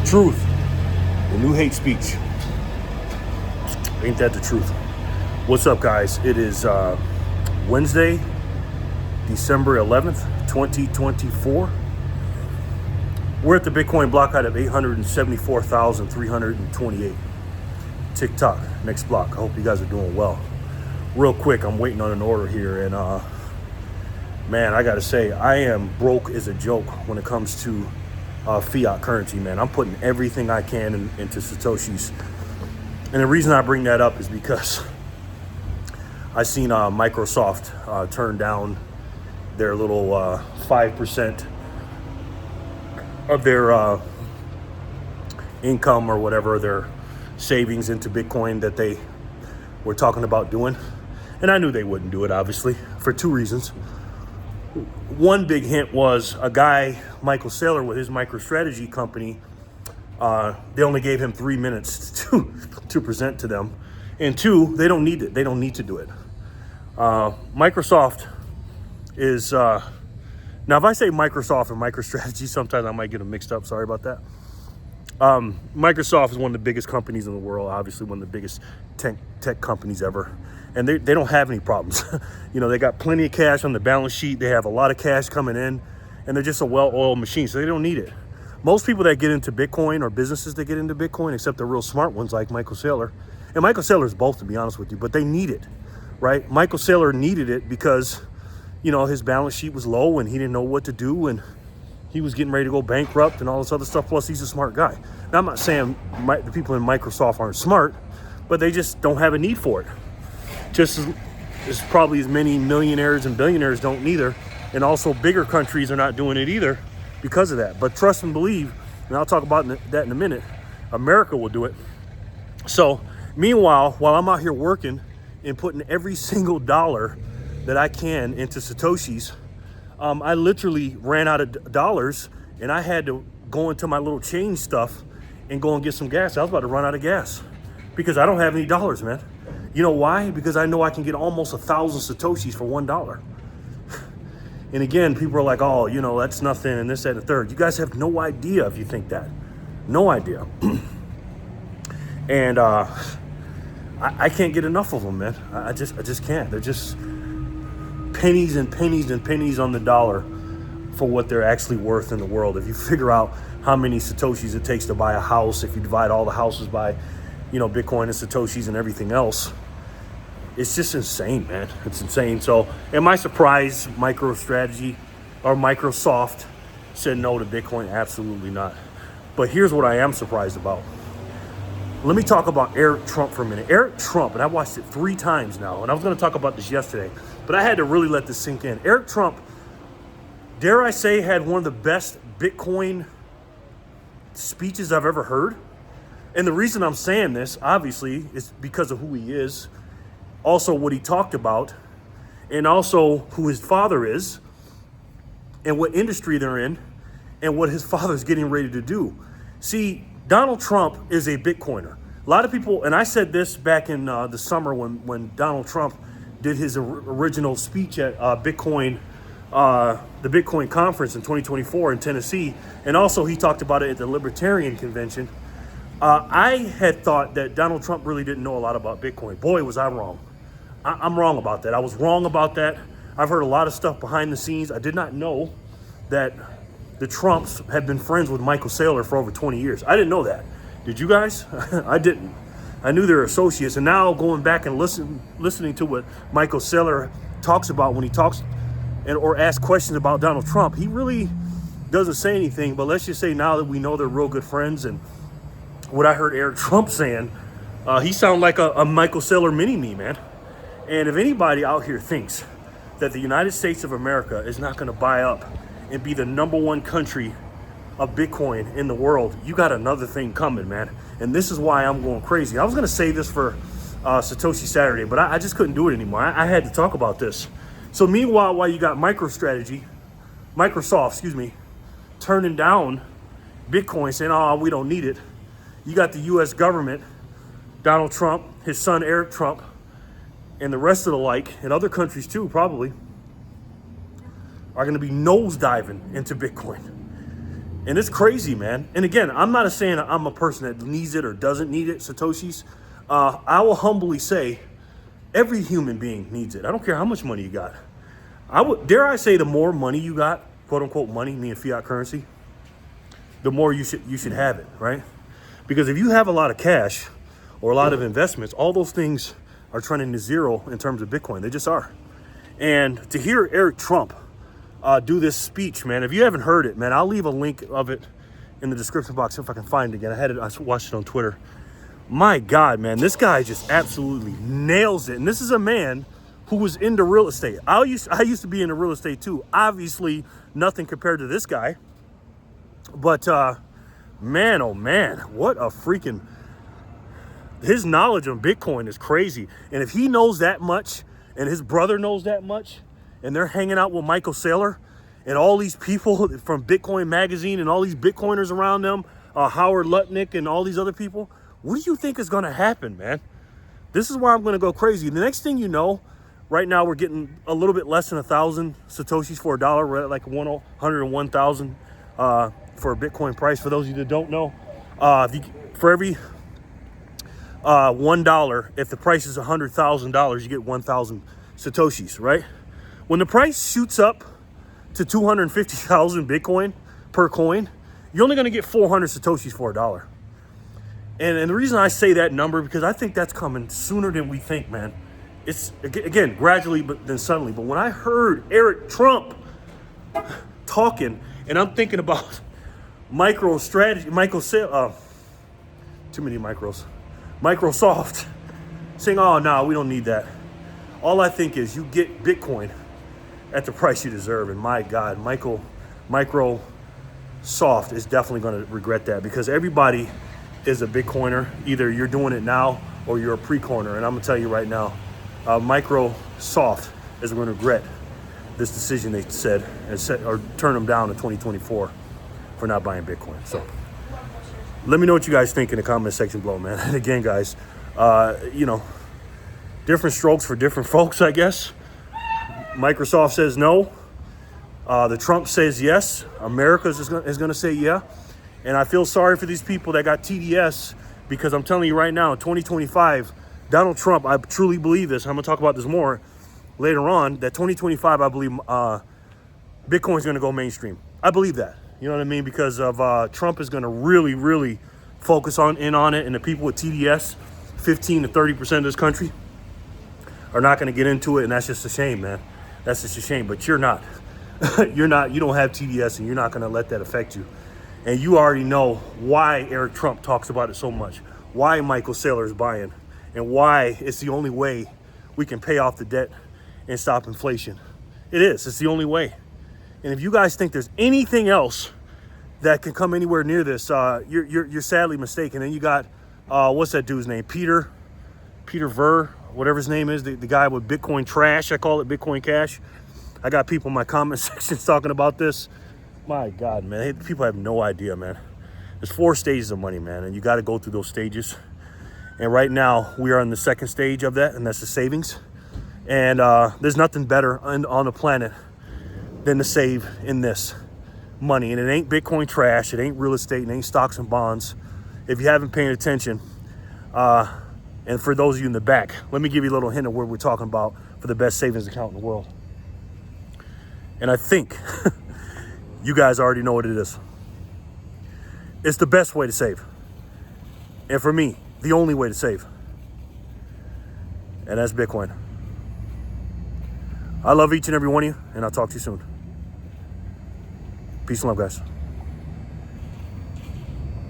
Truth, the new hate speech. Ain't that the truth? What's up, guys? It is Wednesday, December 11th, 2024. We're at the Bitcoin block height of 874,328. TikTok, next block. I hope you guys are doing well. Real quick, I'm waiting on an order here, and man, I gotta say, I am broke as a joke when it comes to fiat currency, man. I'm putting everything I can into Satoshis. And the reason I bring that up is because I seen Microsoft turn down their little 5% of their income or whatever, their savings into Bitcoin that they were talking about doing. And I knew they wouldn't do it, obviously, for two reasons. One big hint was a guy, Michael Saylor, with his MicroStrategy company. They only gave him 3 minutes to present to them. And two, they don't need it. They don't need to do it. Microsoft is, now if I say Microsoft and MicroStrategy, sometimes I might get them mixed up. Sorry about that. Microsoft is one of the biggest companies in the world, obviously one of the biggest tech companies ever. And they don't have any problems. You know, they got plenty of cash on the balance sheet. They have a lot of cash coming in, and they're just a well-oiled machine, so they don't need it. Most people that get into Bitcoin, or businesses that get into Bitcoin, except the real smart ones like Michael Saylor, and Michael Saylor is both, to be honest with you, but they need it, right? Michael Saylor needed it because, you know, his balance sheet was low and he didn't know what to do, and he was getting ready to go bankrupt and all this other stuff. Plus, he's a smart guy. Now, I'm not saying the people in Microsoft aren't smart, but they just don't have a need for it. Just as probably as many millionaires and billionaires don't neither. And also bigger countries are not doing it either because of that. But trust and believe, and I'll talk about that in a minute, America will do it. So meanwhile, while I'm out here working and putting every single dollar that I can into Satoshis, I literally ran out of dollars, and I had to go into my little change stuff and go and get some gas. I was about to run out of gas because I don't have any dollars, man. You know why? Because I know I can get almost 1,000 Satoshis for $1. And again, people are like, oh, you know, that's nothing, and this, that, and the third. You guys have no idea if you think that. No idea. And I can't get enough of them, man. I just can't. They're just pennies and pennies and pennies on the dollar for what they're actually worth in the world. If you figure out how many Satoshis it takes to buy a house, if you divide all the houses by, you know, Bitcoin and Satoshis and everything else, it's just insane, man. It's insane. So am I surprised MicroStrategy or Microsoft said no to Bitcoin? Absolutely not. But here's what I am surprised about. Let me talk about Eric Trump for a minute. Eric Trump, and I watched it 3 times now, and I was going to talk about this yesterday, but I had to really let this sink in. Eric Trump, dare I say, had one of the best Bitcoin speeches I've ever heard. And the reason I'm saying this, obviously, is because of who he is, also what he talked about, and also who his father is, and what industry they're in, and what his father's getting ready to do. See, Donald Trump is a Bitcoiner. A lot of people, and I said this back in the summer when Donald Trump did his original speech at the Bitcoin conference in 2024 in Tennessee, and also he talked about it at the Libertarian Convention. I had thought that Donald Trump really didn't know a lot about Bitcoin. Boy, was I wrong. I'm wrong about that. I was wrong about that. I've heard a lot of stuff behind the scenes. I did not know that the Trumps had been friends with Michael Saylor for over 20 years. I didn't know that. Did you guys? I didn't. I knew they were associates. And now going back and listening to what Michael Saylor talks about when he talks or asks questions about Donald Trump, he really doesn't say anything. But let's just say now that we know they're real good friends, and what I heard Eric Trump saying, he sounded like a Michael Saylor mini-me, man. And if anybody out here thinks that the United States of America is not going to buy up and be the #1 country of Bitcoin in the world, you got another thing coming, man. And this is why I'm going crazy. I was going to say this for Satoshi Saturday, but I just couldn't do it anymore. I had to talk about this. So meanwhile, while you got Microsoft, turning down Bitcoin, saying, oh, we don't need it, you got the U.S. government, Donald Trump, his son Eric Trump, and the rest of the like, and other countries too probably, are going to be nosediving into Bitcoin. And it's crazy, man. And again, I'm not saying I'm a person that needs it or doesn't need it, Satoshis. I will humbly say every human being needs it. I don't care how much money you got. Dare I say, the more money you got, quote unquote money, meaning fiat currency, the more you should have it, right? Because if you have a lot of cash or a lot of investments, all those things are trending to zero in terms of Bitcoin. They just are. And to hear Eric Trump do this speech, man, if you haven't heard it, man, I'll leave a link of it in the description box if I can find it again. I watched it on Twitter. My God, man, this guy just absolutely nails it. And this is a man who was into real estate. I used to be into real estate too. Obviously, nothing compared to this guy. But man, oh man, what a freaking... His knowledge on Bitcoin is crazy. And if he knows that much, and his brother knows that much, and they're hanging out with Michael Saylor and all these people from Bitcoin Magazine and all these Bitcoiners around them, Howard Lutnick and all these other people, what do you think is going to happen, man? This is why I'm going to go crazy. The next thing you know, right now we're getting a little bit less than 1,000 Satoshis for $1. We're at like 101,000 for a Bitcoin price. For those of you that don't know, for every $1, if the price is $100,000, you get 1,000 Satoshis, right? When the price shoots up to 250,000 Bitcoin per coin, you're only going to get 400 Satoshis for $1. And the reason I say that number, because I think that's coming sooner than we think, man. It's, again, gradually, but then suddenly. But when I heard Eric Trump talking, and I'm thinking about MicroStrategy, too many micros, Microsoft, saying, oh, no, we don't need that. All I think is you get Bitcoin at the price you deserve. And my God, Microsoft is definitely going to regret that, because everybody is a Bitcoiner. Either you're doing it now or you're a pre-coiner. And I'm going to tell you right now, Microsoft is going to regret this decision they said or turn them down in 2024 for not buying Bitcoin. So let me know what you guys think in the comment section below, man. And again, guys, different strokes for different folks, I guess. Microsoft says no. The Trump says yes. America is going to say yeah. And I feel sorry for these people that got TDS, because I'm telling you right now, in 2025, Donald Trump, I truly believe this. I'm going to talk about this more later on, that 2025, I believe Bitcoin is going to go mainstream. I believe that. You know what I mean? Because of Trump is going to really, really focus in on it. And the people with TDS, 15 to 30% of this country, are not going to get into it. And that's just a shame, man. That's just a shame. But you're not. You don't have TDS, and you're not going to let that affect you. And you already know why Eric Trump talks about it so much, why Michael Saylor is buying, and why it's the only way we can pay off the debt and stop inflation. It is. It's the only way. And if you guys think there's anything else that can come anywhere near this, you're sadly mistaken. And you got, what's that dude's name? Peter Ver, whatever his name is, the guy with Bitcoin Trash. I call it Bitcoin Cash. I got people in my comment sections talking about this. My God, man, people have no idea, man. There's 4 stages of money, man, and you got to go through those stages. And right now, we are in the second stage of that, and that's the savings. And there's nothing better on the planet than to save in this money. And it ain't Bitcoin trash. It ain't real estate. It ain't stocks and bonds. If you haven't paid attention, and for those of you in the back, let me give you a little hint of what we're talking about for the best savings account in the world. And I think you guys already know what it is. It's the best way to save. And for me, the only way to save. And that's Bitcoin. I love each and every one of you, and I'll talk to you soon. Peace and love, guys.